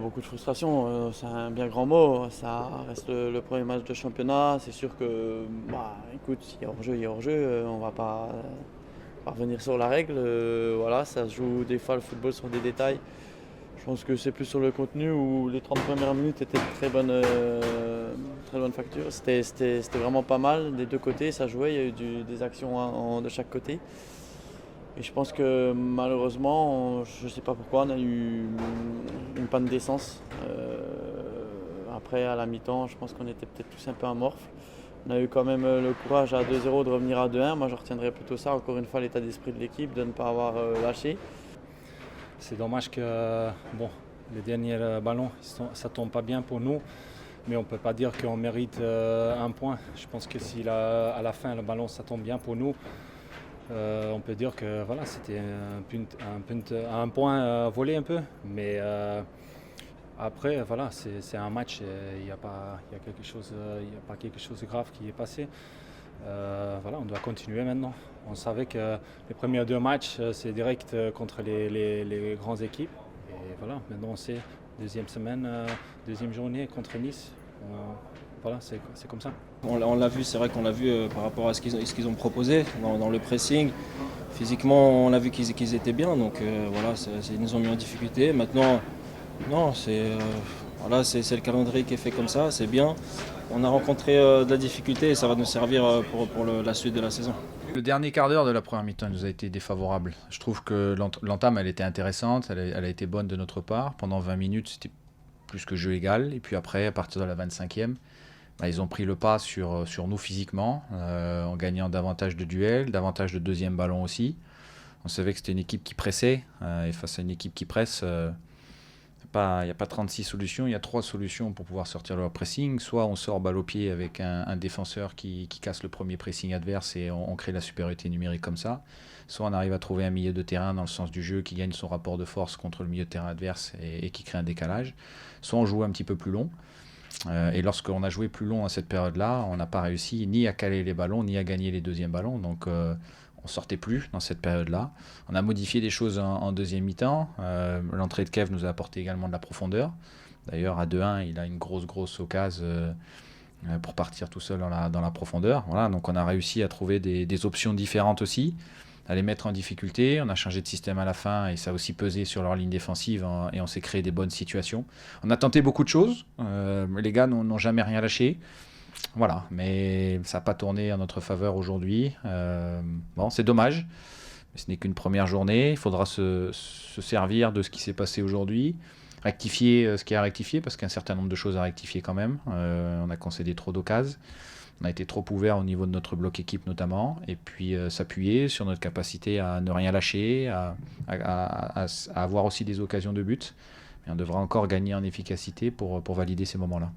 Beaucoup de frustration, c'est un bien grand mot. Ça reste le premier match de championnat. C'est sûr que, écoute, il y a hors-jeu, il y a hors-jeu. On va pas revenir sur la règle. Voilà, ça se joue des fois le football sur des détails. Je pense que c'est plus sur le contenu où les 30 premières minutes étaient de très bonne facture. C'était vraiment pas mal des deux côtés. Ça jouait, il y a eu des actions de chaque côté. Et je pense que malheureusement, je ne sais pas pourquoi, on a eu une panne d'essence. Après, à la mi-temps, je pense qu'on était peut-être tous un peu amorphes. On a eu quand même le courage à 2-0 de revenir à 2-1. Moi, je retiendrai plutôt ça, encore une fois, l'état d'esprit de l'équipe, de ne pas avoir lâché. C'est dommage que les derniers ballons, ça ne tombe pas bien pour nous. Mais on ne peut pas dire qu'on mérite un point. Je pense que si à la fin, le ballon, ça tombe bien pour nous, on peut dire que voilà, c'était un point volé un peu. Mais après, voilà, c'est un match. Il n'y a pas quelque chose de grave qui est passé. Voilà, on doit continuer maintenant. On savait que les premiers deux matchs, c'est direct contre les grandes équipes. Et voilà, maintenant on sait, deuxième semaine, deuxième journée contre Nice. Voilà, c'est comme ça. On l'a vu, c'est vrai qu'on l'a vu par rapport à ce qu'ils ont proposé dans le pressing. Physiquement, on a vu qu'ils étaient bien, donc voilà, ils nous ont mis en difficulté. Maintenant, non, voilà, c'est le calendrier qui est fait comme ça, c'est bien. On a rencontré de la difficulté et ça va nous servir pour la suite de la saison. Le dernier quart d'heure de la première mi-temps nous a été défavorable. Je trouve que l'entame, elle était intéressante, elle a été bonne de notre part. Pendant 20 minutes, c'était plus que jeu égal. Et puis après, à partir de la 25e, ils ont pris le pas sur nous physiquement, en gagnant davantage de duels, davantage de deuxième ballon aussi. On savait que c'était une équipe qui pressait, et face à une équipe qui presse, il n'y a pas 36 solutions, il y a 3 solutions pour pouvoir sortir leur pressing. Soit on sort balle au pied avec un défenseur qui casse le premier pressing adverse et on crée la supériorité numérique comme ça. Soit on arrive à trouver un milieu de terrain dans le sens du jeu qui gagne son rapport de force contre le milieu de terrain adverse et qui crée un décalage. Soit on joue un petit peu plus long. Et lorsqu'on a joué plus long à cette période-là, on n'a pas réussi ni à caler les ballons, ni à gagner les deuxièmes ballons. Donc on sortait plus dans cette période-là. On a modifié des choses en deuxième mi-temps. L'entrée de Kev nous a apporté également de la profondeur. D'ailleurs, à 2-1, il a une grosse occasion pour partir tout seul dans la profondeur. Voilà, donc on a réussi à trouver des options différentes aussi, à les mettre en difficulté. On a changé de système à la fin et ça a aussi pesé sur leur ligne défensive et on s'est créé des bonnes situations. On a tenté beaucoup de choses. Les gars n'ont jamais rien lâché. Voilà, mais ça n'a pas tourné en notre faveur aujourd'hui. Bon, c'est dommage, mais ce n'est qu'une première journée. Il faudra se servir de ce qui s'est passé aujourd'hui, rectifier ce qui a rectifié, parce qu'il y a un certain nombre de choses à rectifier quand même. On a concédé trop d'occasions, on a été trop ouvert au niveau de notre bloc équipe notamment, et puis s'appuyer sur notre capacité à ne rien lâcher, à avoir aussi des occasions de but. Mais on devra encore gagner en efficacité pour valider ces moments-là.